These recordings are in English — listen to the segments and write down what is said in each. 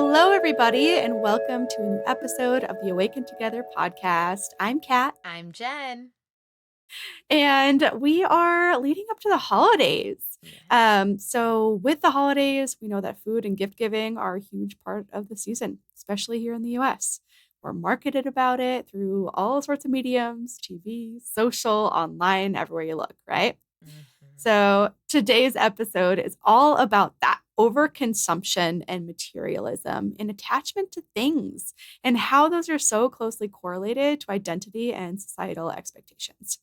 Hello, everybody, and welcome to a new episode of the Awaken Together podcast. I'm Kat, I'm Jen. and we are leading up to the holidays. Yes. So, with the holidays, we know that food and gift giving are a huge part of the season, especially here in the US. We're marketed about it through all sorts of mediums: TV, social, online, everywhere you look, right? hmm So today's episode is all about that overconsumption and materialism and attachment to things and how those are so closely correlated to identity and societal expectations.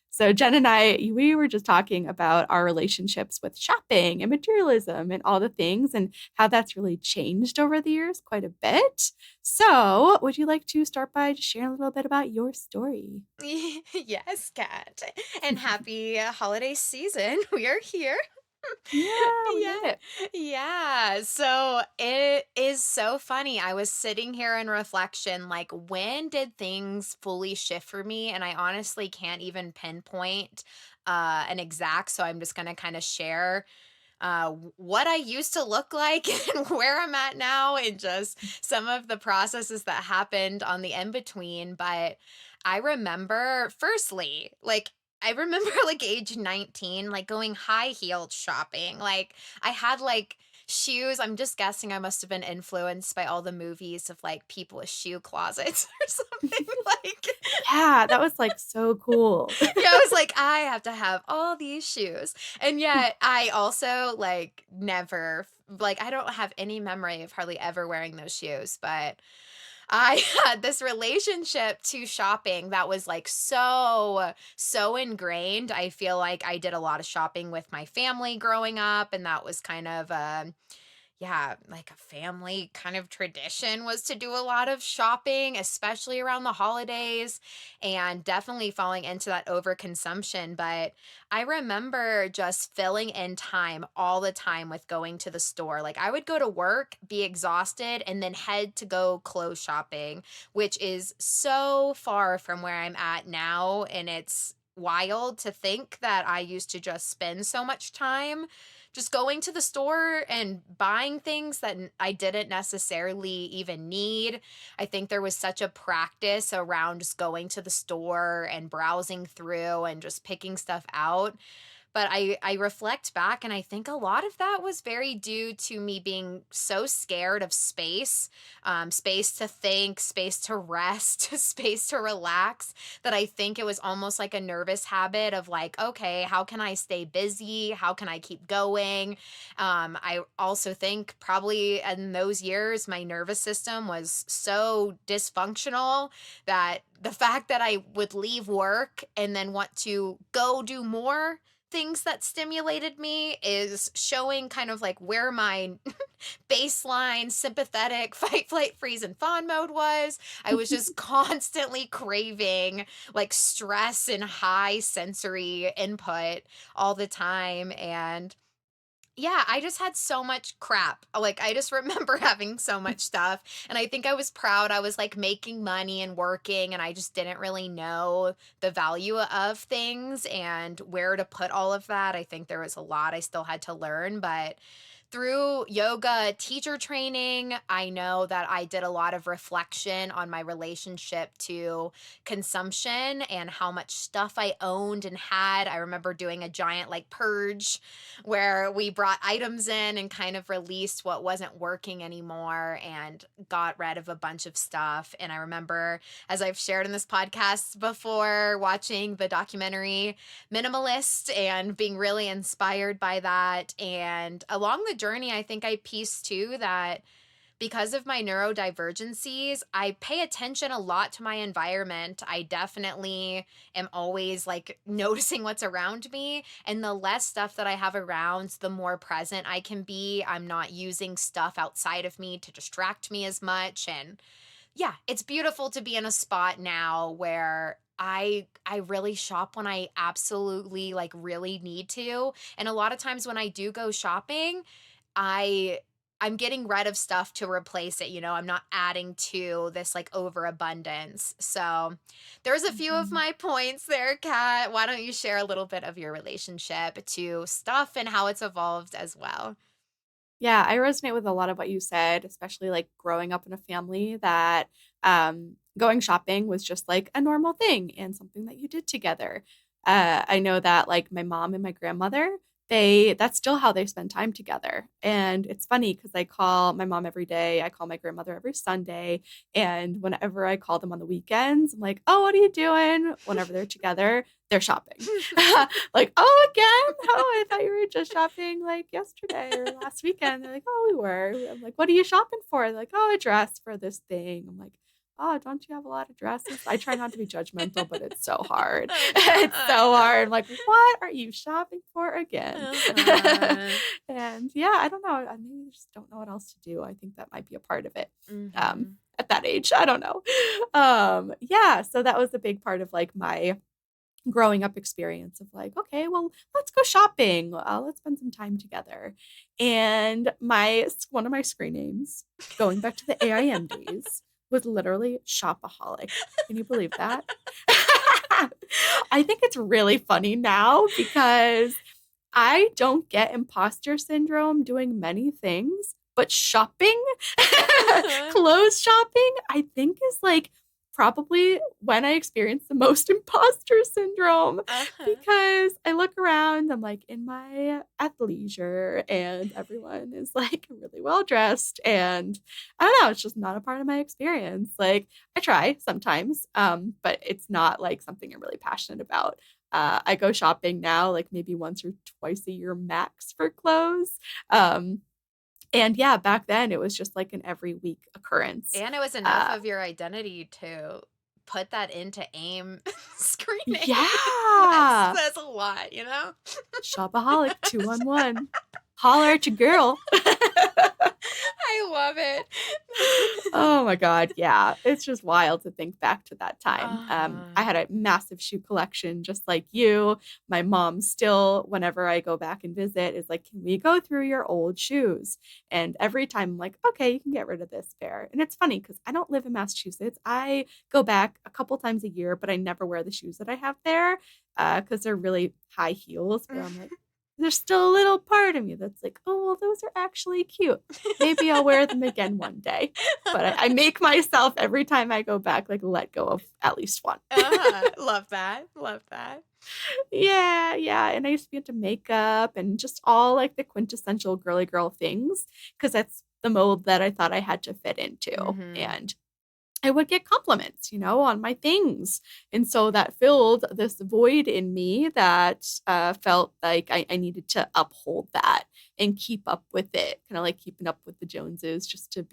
So Jen and we were just talking about our relationships with shopping and materialism and all the things and how that's really changed over the years quite a bit. So would you like to start by just sharing a little bit about your story? Yes, Kat. And happy holiday season. We are here. Yeah, we Yeah. made it. Yeah. So it is so funny. I was sitting here in reflection, like, when did things fully shift for me? And I honestly can't even pinpoint an exact. So I'm just going to kind of share what I used to look like and where I'm at now, and just some of the processes that happened on the in between. But I remember, firstly, I remember like age 19, like going high heeled shopping. Like I had like shoes. I'm just guessing I must have been influenced by all the movies of like people with shoe closets or something like. Yeah, that was like so cool. Yeah, I was like, I have to have all these shoes. And yet I also like never like I don't have any memory of hardly ever wearing those shoes, but I had this relationship to shopping that was like so ingrained. I feel like I did a lot of shopping with my family growing up, and that was kind of yeah, like a family kind of tradition was to do a lot of shopping, especially around the holidays, and definitely falling into that overconsumption. But I remember just filling in time all the time with going to the store. Like I would go to work, be exhausted, and then head to go clothes shopping, which is so far from where I'm at now. And it's wild to think that I used to just spend so much time just going to the store and buying things that I didn't necessarily even need. I think there was such a practice around just going to the store and browsing through and just picking stuff out. But I reflect back and I think a lot of that was very due to me being so scared of space, space to think, space to rest, space to relax, that I think it was almost like a nervous habit of like, okay, how can I stay busy? How can I keep going? I also think probably in those years, my nervous system was so dysfunctional that the fact that I would leave work and then want to go do more things that stimulated me is showing kind of like where my baseline sympathetic fight, flight, freeze, and fawn mode was. I was just constantly craving like stress and high sensory input all the time. And yeah, I just had so much crap. Like, I just remember having so much stuff. And I think I was proud. I was like making money and working, and I just didn't really know the value of things and where to put all of that. I think there was a lot I still had to learn, but through yoga teacher training, I know that I did a lot of reflection on my relationship to consumption and how much stuff I owned and had. I remember doing a giant like purge where we brought items in and kind of released what wasn't working anymore and got rid of a bunch of stuff. And I remember, as I've shared in this podcast before, watching the documentary Minimalist and being really inspired by that. And along the journey, I think I pieced too that because of my neurodivergencies, I pay attention a lot to my environment. I definitely am always like noticing what's around me. And the less stuff that I have around, the more present I can be. I'm not using stuff outside of me to distract me as much. And yeah, it's beautiful to be in a spot now where I really shop when I absolutely like really need to. And a lot of times when I do go shopping, I I'm getting rid of stuff to replace it, I'm not adding to this like overabundance. So there's a few of Mhm. my points there, Kat. Why don't you share a little bit of your relationship to stuff and how it's evolved as well? Yeah, I resonate with a lot of what you said, especially like growing up in a family that going shopping was just like a normal thing and something that you did together. I know that like my mom and my grandmother, that's still how they spend time together. And it's funny because I call my mom every day, I call my grandmother every Sunday, and whenever I call them on the weekends, I'm like, "Oh, what are you doing?" Whenever they're together, they're shopping. Like, oh, again? Oh, I thought you were just shopping like yesterday or last weekend. They're like, oh, we were. I'm like, what are you shopping for? They're like, oh, a dress for this thing. I'm like, oh, don't you have a lot of dresses? I try not to be judgmental, but it's so hard. Oh It's so god. hard. I'm like, what are you shopping for again? Uh-huh. And yeah, I don't know. I maybe just don't know what else to do. I think that might be a part of it. Mhm. At that age, I don't know. Yeah, so that was a big part of like my growing up experience of like, okay, well, let's go shopping. Let's spend some time together. And my one of my screen names, going back to the AIM days, was literally shopaholic. Can you believe that? I think it's really funny now because I don't get imposter syndrome doing many things, but shopping, Uh-huh. clothes shopping, I think is like probably when I experience the most imposter syndrome Uh-huh. because I look around, I'm like in my athleisure and everyone is like really well dressed and I don't know, it's just not a part of my experience. Like I try sometimes, but it's not like something I'm really passionate about. I go shopping now, like maybe once or twice a year max for clothes. Um, and yeah, back then it was just like an every week occurrence. And it was enough Uh, of your identity to put that into AIM screening. That yeah, says a lot, you know? shopaholic 211. Holler at your girl. I love it. Oh my God. Yeah. It's just wild to think back to that time. I Uh-huh. had a massive shoe collection just like you. My mom still, whenever I go back and visit, is like, can we go through your old shoes? And every time I'm like, okay, you can get rid of this pair. And it's funny because I don't live in Massachusetts. I go back a couple times a year, but I never wear the shoes that I have there because they're really high heels. But I'm like, there's still a little part of me that's like, oh, well, those are actually cute. Maybe I'll wear them again one day. But I make myself every time I go back, like let go of at least one. Uh-huh. Love that. Love that. Yeah, yeah. And I used to be into makeup and just all like the quintessential girly girl things because that's the mold that I thought I had to fit into. Mhm. And I would get compliments, on my things. And so that filled this void in me that felt like I needed to uphold that and keep up with it, kind of like keeping up with the Joneses just to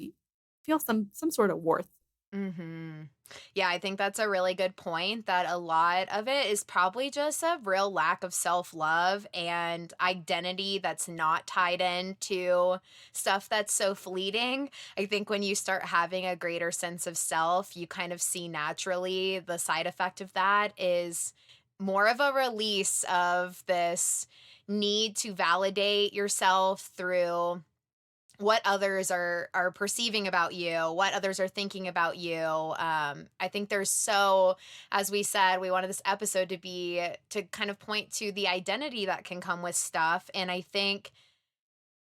feel some sort of worth. Mhm. Yeah, I think that's a really good point that a lot of it is probably just a real lack of self-love and identity that's not tied into stuff that's so fleeting. I think when you start having a greater sense of self, you kind of see naturally the side effect of that is more of a release of this need to validate yourself through what others are perceiving about you, what others are thinking about you. I think there's so, as we said, we wanted this episode to be to kind of point to the identity that can come with stuff. And I think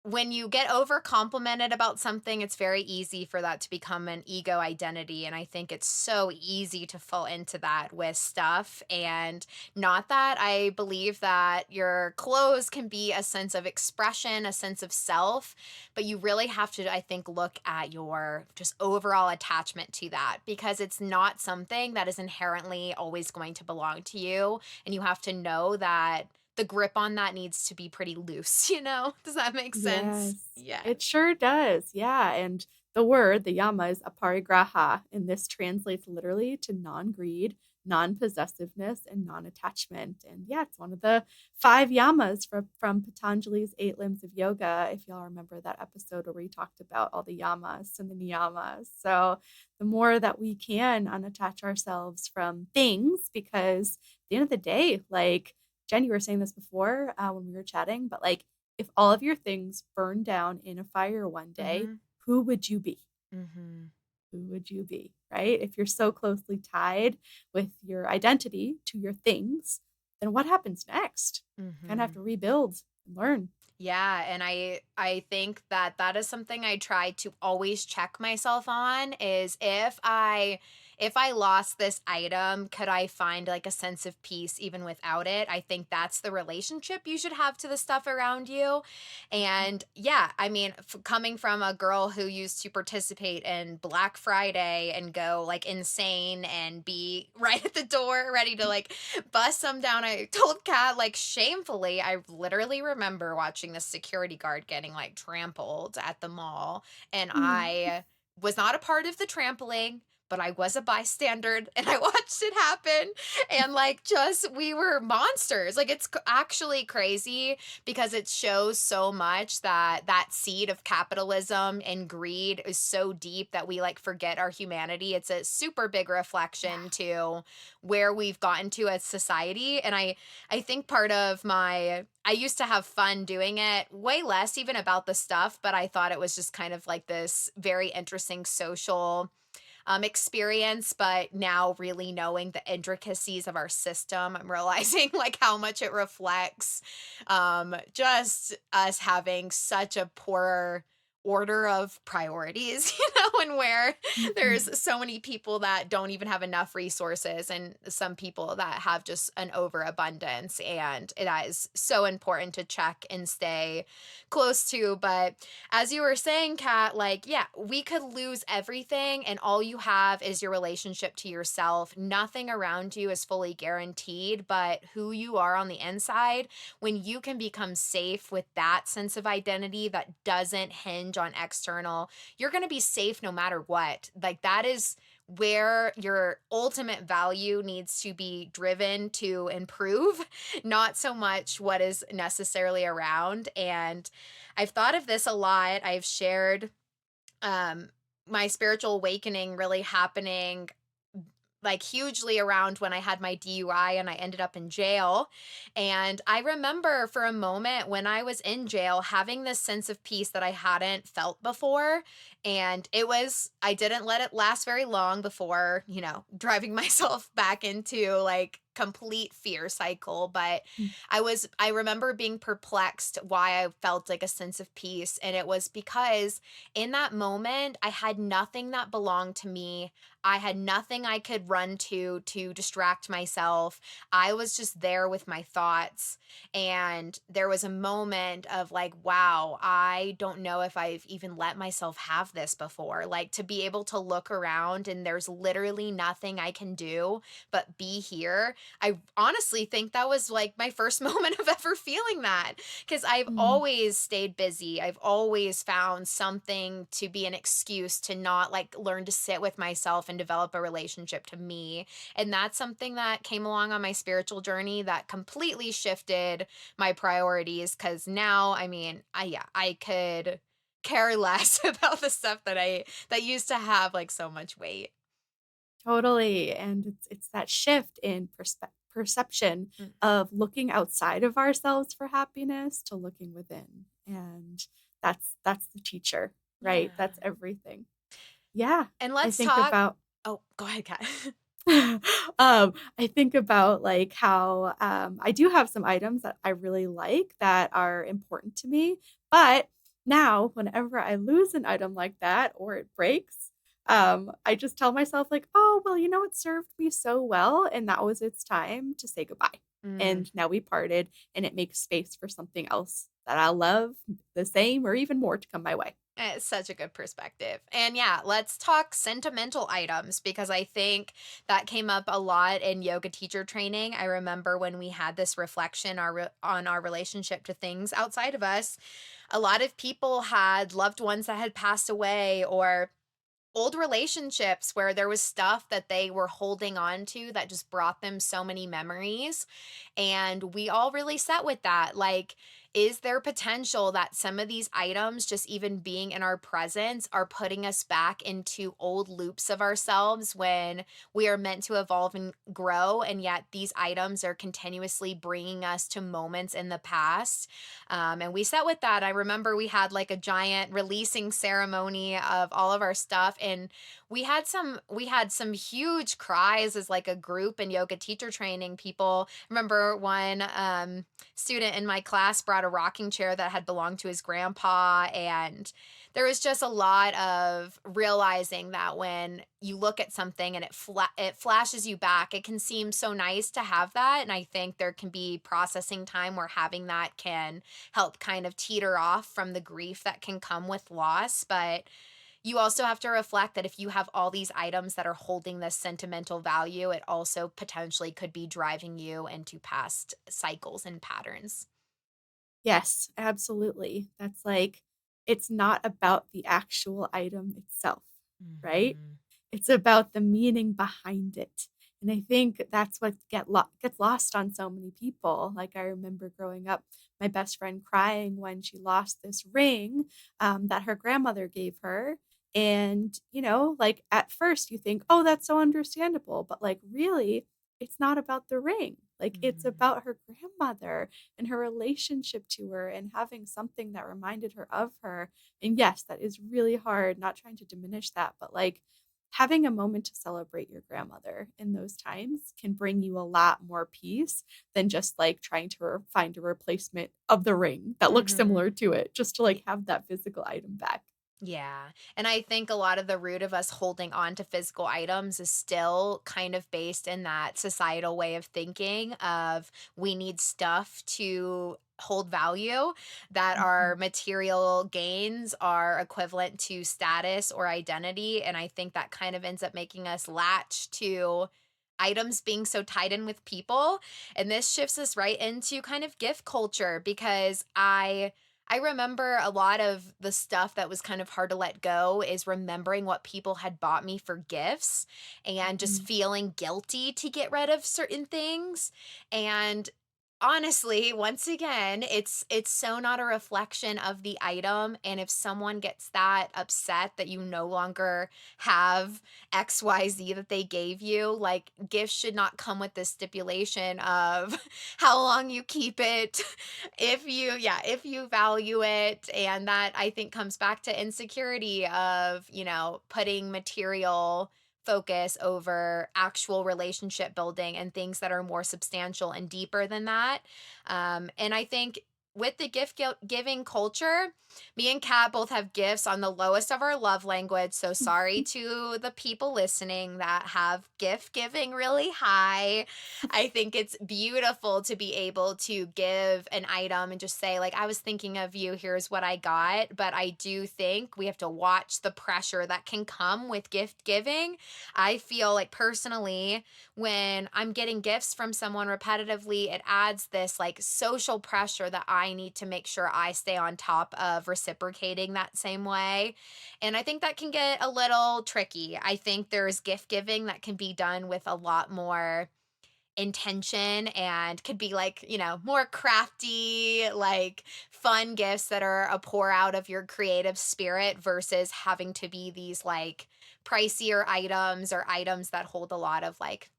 when you get over complimented about something, it's very easy for that to become an ego identity. And I think it's so easy to fall into that with stuff. And not that I believe that your clothes can be a sense of expression, a sense of self, but you really have to, I think, look at your just overall attachment to that because it's not something that is inherently always going to belong to you. And you have to know that the grip on that needs to be pretty loose, you know? Does that make sense? Yes, Yeah. it sure does. Yeah. And the word, the yama, is aparigraha, and this translates literally to non greed, non possessiveness, and non attachment. And yeah, it's one of the five yamas from Patanjali's Eight Limbs of Yoga. If y'all remember that episode where we talked about all the yamas and the niyamas. So the more that we can unattach ourselves from things, because at the end of the day, like, Jen, you were saying this before when we were chatting, but like if all of your things burned down in a fire one day, Mhm. who would you be? Mhm. Who would you be? Right? If you're so closely tied with your identity to your things, then what happens next? Kind of have Mhm. to rebuild and learn. Yeah, and I think that that is something I try to always check myself on is if I lost this item, could I find like a sense of peace even without it? I think that's the relationship you should have to the stuff around you. And yeah, I mean, coming from a girl who used to participate in Black Friday and go like insane and be right at the door ready to like bust some down. I told Kat, like, shamefully, I literally remember watching the security guard getting like trampled at the mall. And Mm. I was not a part of the trampling, but I was a bystander and I watched it happen. And like, just we were monsters. Like, it's actually crazy because it shows so much that that seed of capitalism and greed is so deep that we like forget our humanity. It's a super big reflection Yeah. to where we've gotten to as society. And I think part of my I used to have fun doing it, way less even about the stuff, but I thought it was just kind of like this very interesting social experience. But now, really knowing the intricacies of our system, I'm realizing like how much it reflects just us having such a poor order of priorities, and where Mhm. there's so many people that don't even have enough resources and some people that have just an overabundance, and that is so important to check and stay close to. But as you were saying, Kat, like, yeah, we could lose everything and all you have is your relationship to yourself. Nothing around you is fully guaranteed, but who you are on the inside, when you can become safe with that sense of identity that doesn't hinge on external, you're going to be safe no matter what. Like, that is where your ultimate value needs to be driven to improve, not so much what is necessarily around. And I've thought of this a lot. I've shared um my spiritual awakening really happening like hugely around when I had my DUI and I ended up in jail. And I remember for a moment when I was in jail having this sense of peace that I hadn't felt before. And I didn't let it last very long before, driving myself back into like complete fear cycle. But Mm. I remember being perplexed why I felt like a sense of peace. And it was because in that moment, I had nothing that belonged to me. I had nothing I could run to distract myself. I was just there with my thoughts. And there was a moment of like, wow, I don't know if I've even let myself have this before. Like, to be able to look around and there's literally nothing I can do but be here. I honestly think that was like my first moment of ever feeling that, because I've Mm. always stayed busy. I've always found something to be an excuse to not like learn to sit with myself and develop a relationship to me. And that's something that came along on my spiritual journey that completely shifted my priorities, cuz now, I mean, I could care less about the stuff that used to have like so much weight. Totally, and it's that shift in perception of looking outside of ourselves for happiness to looking within, and that's the teacher, right? Yeah. That's everything. Yeah, And I let's think talk. about Oh, go ahead, Kat. I think about, like, how, I do have some items that I really like that are important to me, but now whenever I lose an item like that or it breaks, I just tell myself like, "Oh, well, you know, it served me so well, and that was its time to say goodbye. Mm. And now we parted, and it makes space for something else that I'll love the same or even more to come my way." It's such a good perspective. And yeah, let's talk sentimental items because I think that came up a lot in yoga teacher training. I remember when we had this reflection on our relationship to things outside of us, a lot of people had loved ones that had passed away or old relationships where there was stuff that they were holding on to that just brought them so many memories. And we all really sat with that. Like, is there potential that some of these items, just even being in our presence, are putting us back into old loops of ourselves when we are meant to evolve and grow? And yet, these items are continuously bringing us to moments in the past. And we sat with that. I remember we had like a giant releasing ceremony of all of our stuff. And we had some huge cries as like a group in yoga teacher training. People remember one student in my class brought a rocking chair that had belonged to his grandpa, and there was just a lot of realizing that when you look at something and it flashes you back, it can seem so nice to have that, and I think there can be processing time where having that can help kind of teeter off from the grief that can come with loss. But you also have to reflect that if you have all these items that are holding this sentimental value, it also potentially could be driving you into past cycles and patterns. Yes, absolutely. That's like, it's not about the actual item itself, right? Mhm. It's about the meaning behind it. And I think that's what gets lost on so many people. Like I remember growing up, my best friend crying when she lost this ring that her grandmother gave her. And, like at first you think, oh, that's so understandable. But like, really, it's not about the ring. Like, it's Mhm. about her grandmother and her relationship to her and having something that reminded her of her. And yes, that is really hard, not trying to diminish that, but like having a moment to celebrate your grandmother in those times can bring you a lot more peace than just like trying to find a replacement of the ring that looks similar Mhm. to it, just to like have that physical item back. Yeah. And I think a lot of the root of us holding on to physical items is still kind of based in that societal way of thinking of we need stuff to hold value, that our Mhm. material gains are equivalent to status or identity. And I think that kind of ends up making us latch to items being so tied in with people. And this shifts us right into kind of gift culture because I remember a lot of the stuff that was kind of hard to let go is remembering what people had bought me for gifts and just Mhm. feeling guilty to get rid of certain things. And honestly, once again, it's so not a reflection of the item, and if someone gets that upset that you no longer have XYZ that they gave you, like gifts should not come with this stipulation of how long you keep it, if you value it. And that I think comes back to insecurity of, putting material focus over actual relationship building and things that are more substantial and deeper than that. And I think with the giving culture, me and Kat both have gifts on the lowest of our love language. So sorry to the people listening that have gift giving really high. I think it's beautiful to be able to give an item and just say, like, I was thinking of you, here's what I got. But I do think we have to watch the pressure that can come with gift giving. I feel like personally, when I'm getting gifts from someone repetitively, it adds this like social pressure that I need to make sure I stay on top of reciprocating that same way. And I think that can get a little tricky. I think there's gift giving that can be done with a lot more intention and could be like, more crafty, like fun gifts that are a pour out of your creative spirit versus having to be these like pricier items or items that hold a lot of like,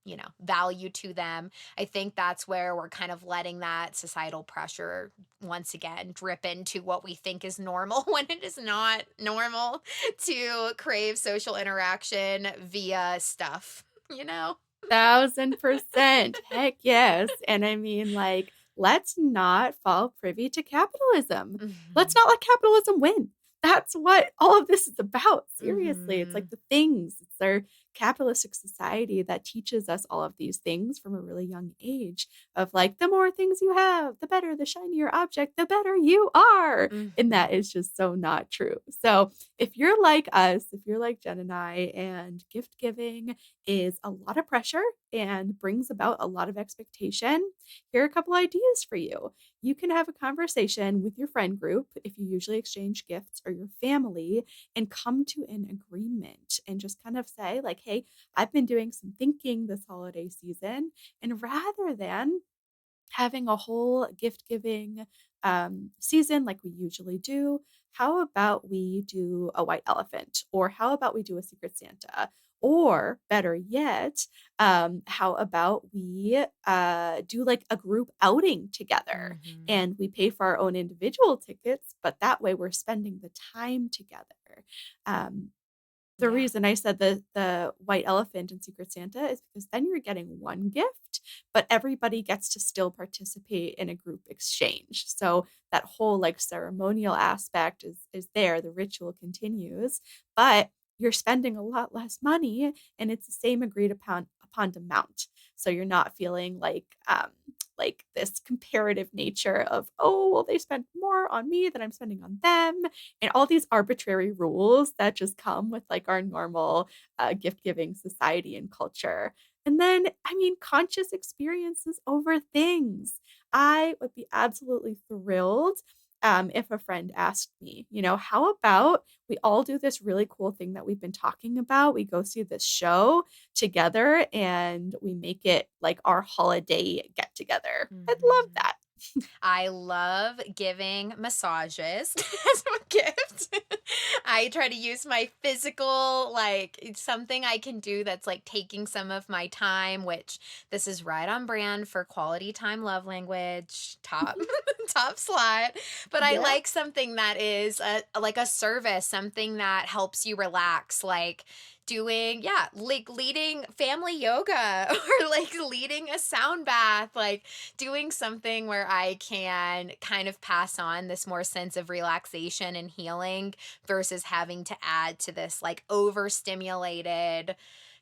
value to them. I think that's where we're kind of letting that societal pressure once again drip into what we think is normal when it is not normal to crave social interaction via stuff, you know? 1,000%. Heck yes. And I mean, like, let's not fall privy to capitalism. Let's Mhm. not let capitalism win. That's what all of this is about. Seriously. It's like Mhm. the things, it's our capitalistic society that teaches us all of these things from a really young age of like, the more things you have, the better, the shinier object, the better you are. And Mhm. that is just so not true. So if you're like us, if you're like Jen and I, and gift giving is a lot of pressure and brings about a lot of expectation, here are a couple ideas for you. You can have a conversation with your friend group if you usually exchange gifts or your family and come to an agreement and just kind of say, like, hey, I've been doing some thinking this holiday season. And rather than having a whole gift giving season like we usually do, how about we do a white elephant? Or how about we do a secret Santa? Or better yet, how about we do like a group outing together Mhm. and we pay for our own individual tickets, but that way we're spending the time together. Um, The Yeah. reason I said the white elephant in Secret Santa is because then you're getting one gift, but everybody gets to still participate in a group exchange. So that whole like ceremonial aspect is there. The ritual continues, but you're spending a lot less money and it's the same agreed upon amount. So you're not feeling like this comparative nature of, oh, well, they spent more on me than I'm spending on them, and all these arbitrary rules that just come with like our normal gift giving society and culture. And then, I mean, conscious experiences over things. I would be absolutely thrilled if a friend asked me, how about we all do this really cool thing that we've been talking about? We go see this show together and we make it like our holiday get together. I'd love Mhm. that. I love giving massages as a gift. I try to use my physical, like, it's something I can do that's like taking some of my time, which this is right on brand for quality time love language, top top slot. But I Yeah. like something that is like a service, something that helps you relax, like doing, yeah, like leading family yoga or like leading a sound bath, like doing something where I can kind of pass on this more sense of relaxation and healing versus having to add to this like overstimulated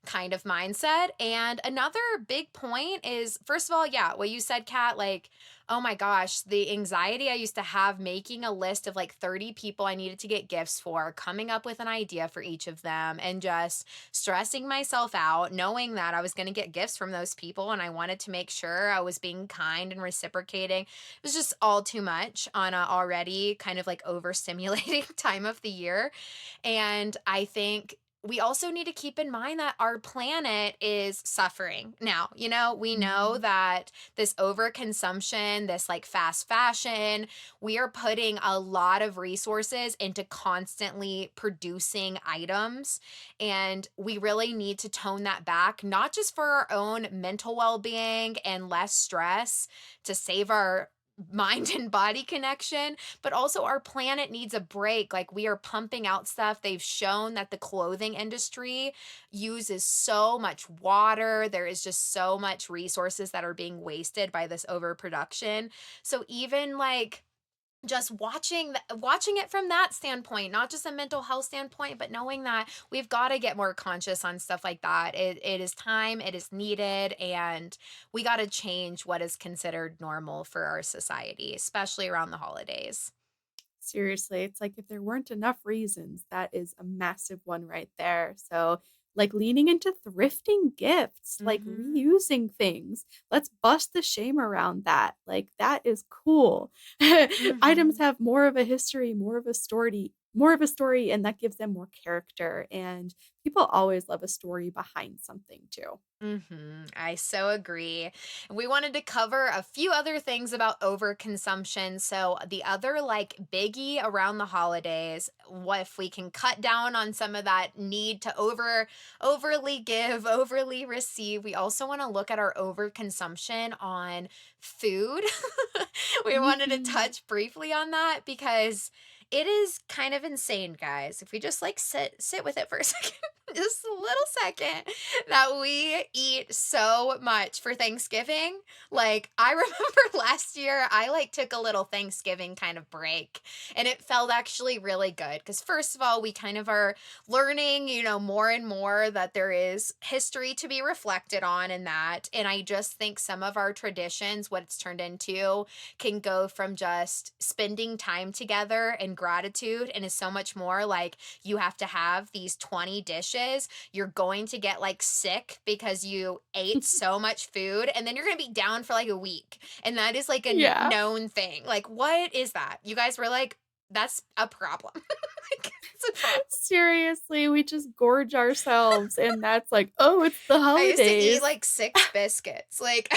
kind of mindset. And another big point is, first of all, yeah, what you said, Kat, like, oh my gosh, the anxiety I used to have making a list of like 30 people I needed to get gifts for, coming up with an idea for each of them, and just stressing myself out, knowing that I was going to get gifts from those people and I wanted to make sure I was being kind and reciprocating. It was just all too much on a already kind of like overstimulating time of the year. And I think we also need to keep in mind that our planet is suffering now. We know Mhm. that this overconsumption, this like fast fashion, we are putting a lot of resources into constantly producing items. And we really need to tone that back, not just for our own mental well being and less stress to save our mind and body connection, but also our planet needs a break. Like, we are pumping out stuff. They've shown that the clothing industry uses so much water. There is just so much resources that are being wasted by this overproduction. So even like just watching it from that standpoint, not just a mental health standpoint, but knowing that we've got to get more conscious on stuff like that. It is time, it is needed, and we got to change what is considered normal for our society, especially around the holidays. Seriously, it's like if there weren't enough reasons, that is a massive one right there. So, like leaning into thrifting gifts, like Mhm. reusing things. Let's bust the shame around that. Like that is cool. Items Mhm. have more of a history, more of a story, and that gives them more character. And people always love a story behind something too. I so agree. We wanted to cover a few other things about overconsumption. So, the other like biggie around the holidays, what if we can cut down on some of that need to overly give, overly receive? We also want to look at our overconsumption on food. We wanted to Mhm. touch briefly on that because it is kind of insane, guys. If we just like sit with it for a second, just a little second, that we eat so much for Thanksgiving. Like, I remember last year, I like took a little Thanksgiving kind of break, and it felt actually really good because, first of all, we kind of are learning, more and more that there is history to be reflected on in that. And I just think some of our traditions, what it's turned into, can go from just spending time together and gratitude, and is so much more like you have to have these 20 dishes. You're going to get like sick because you ate so much food, and then you're going to be down for like a week. And that is like a Yeah. known thing. Like, what is that? You guys were like, that's a problem. Like, it's a problem. Seriously, we just gorge ourselves, and that's like, oh, it's the I used to eat holidays. like 6 biscuits. Like,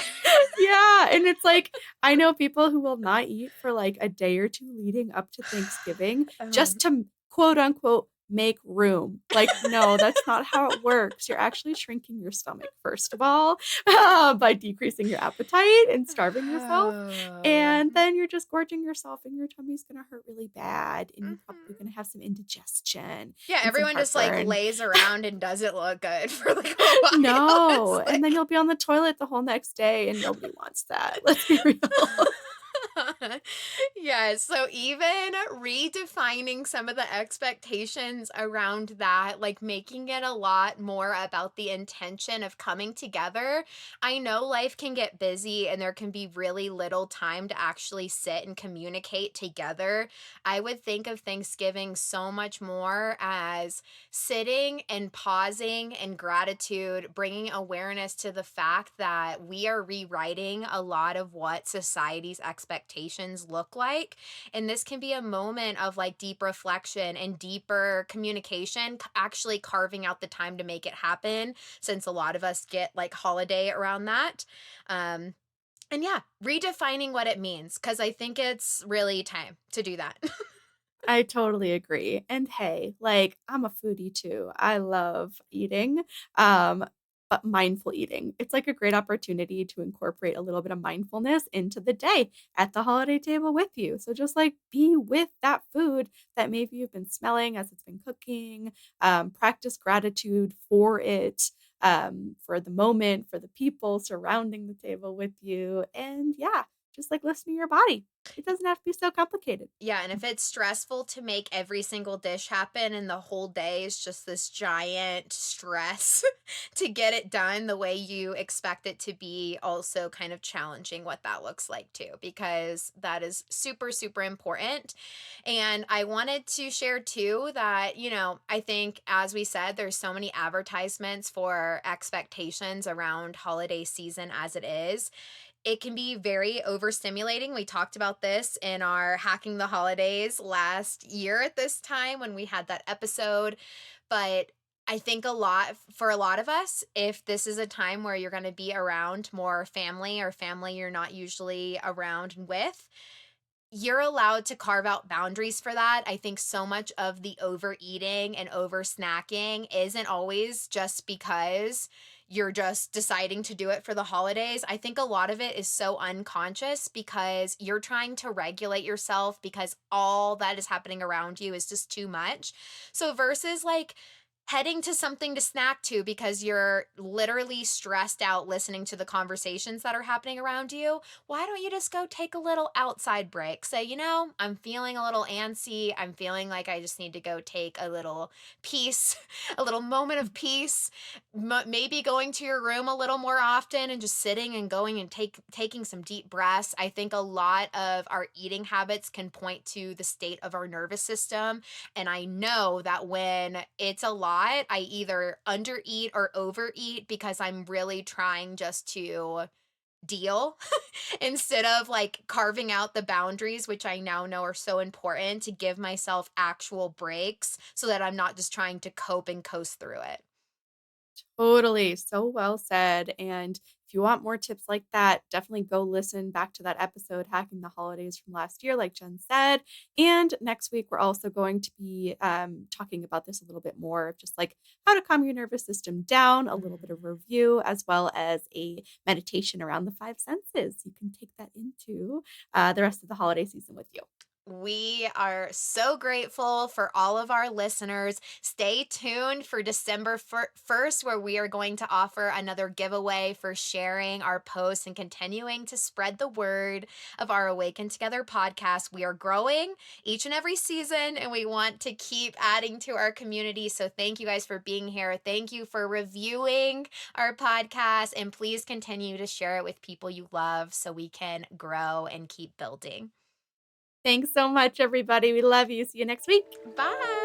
Yeah, and it's like, I know people who will not eat for like a day or two leading up to Thanksgiving just to quote unquote make room. Like, no, that's not how it works. You're actually shrinking your stomach, first of all, by decreasing your appetite and starving yourself. Oh. And then you're just gorging yourself, and your tummy's going to hurt really bad. And you're probably Mhm. going to have some indigestion Yeah, and some everyone just, like, heartburn. lays around and doesn't look good for, like, a while. No. It's And then like you'll be on the toilet the whole next day, and nobody wants that. Let's be real. Yeah, so even redefining some of the expectations around that, like making it a lot more about the intention of coming together. I know life can get busy and there can be really little time to actually sit and communicate together. I would think of Thanksgiving so much more as sitting and pausing and gratitude, bringing awareness to the fact that we are rewriting a lot of what society's expectations look like. And this can be a moment of like deep reflection and deeper communication, actually carving out the time to make it happen, since a lot of us get like holiday around that. Um, and yeah, redefining what it means, because I think it's really time to do that. I totally agree. And hey, like I'm a foodie too. I love eating. Um, but mindful eating. It's like a great opportunity to incorporate a little bit of mindfulness into the day at the holiday table with you. So just like be with that food that maybe you've been smelling as it's been cooking. Practice gratitude for it, for the moment, for the people surrounding the table with you. And yeah, just like listen to your body. It doesn't have to be so complicated. Yeah, and if it's stressful to make every single dish happen and the whole day is just this giant stress to get it done the way you expect it to be, also kind of challenging what that looks like too, because that is super, super important. And I wanted to share too that, I think as we said, there's so many advertisements for expectations around holiday season as it is. It can be very overstimulating. We talked about this in our Hacking the Holidays last year at this time when we had that episode. But I think for a lot of us, if this is a time where you're going to be around more family or family you're not usually around with, you're allowed to carve out boundaries for that. I think so much of the overeating and over snacking isn't always just because you're just deciding to do it for the holidays. I think a lot of it is so unconscious because you're trying to regulate yourself because all that is happening around you is just too much. So, versus like heading to something to snack to because you're literally stressed out listening to the conversations that are happening around you, why don't you just go take a little outside break? Say, I'm feeling a little antsy. I'm feeling like I just need to go take a little peace, a little moment of peace. Maybe going to your room a little more often and just sitting and going and taking some deep breaths. I think a lot of our eating habits can point to the state of our nervous system. And I know that when it's a lot, I either undereat or overeat because I'm really trying just to deal instead of like carving out the boundaries, which I now know are so important to give myself actual breaks so that I'm not just trying to cope and coast through it. Totally. So well said. And if you want more tips like that, definitely go listen back to that episode, Hacking the Holidays from last year, like Jen said. And next week, we're also going to be talking about this a little bit more, just like how to calm your nervous system down, a little bit of Mhm. review, as well as a meditation around the five senses. You can take that into the rest of the holiday season with you. We are so grateful for all of our listeners. Stay tuned for December 1st, where we are going to offer another giveaway for sharing our posts and continuing to spread the word of our Awaken Together podcast. We are growing each and every season, and we want to keep adding to our community. So, thank you guys for being here. Thank you for reviewing our podcast, and please continue to share it with people you love so we can grow and keep building. Thanks so much, everybody. We love you. See you next week. Bye.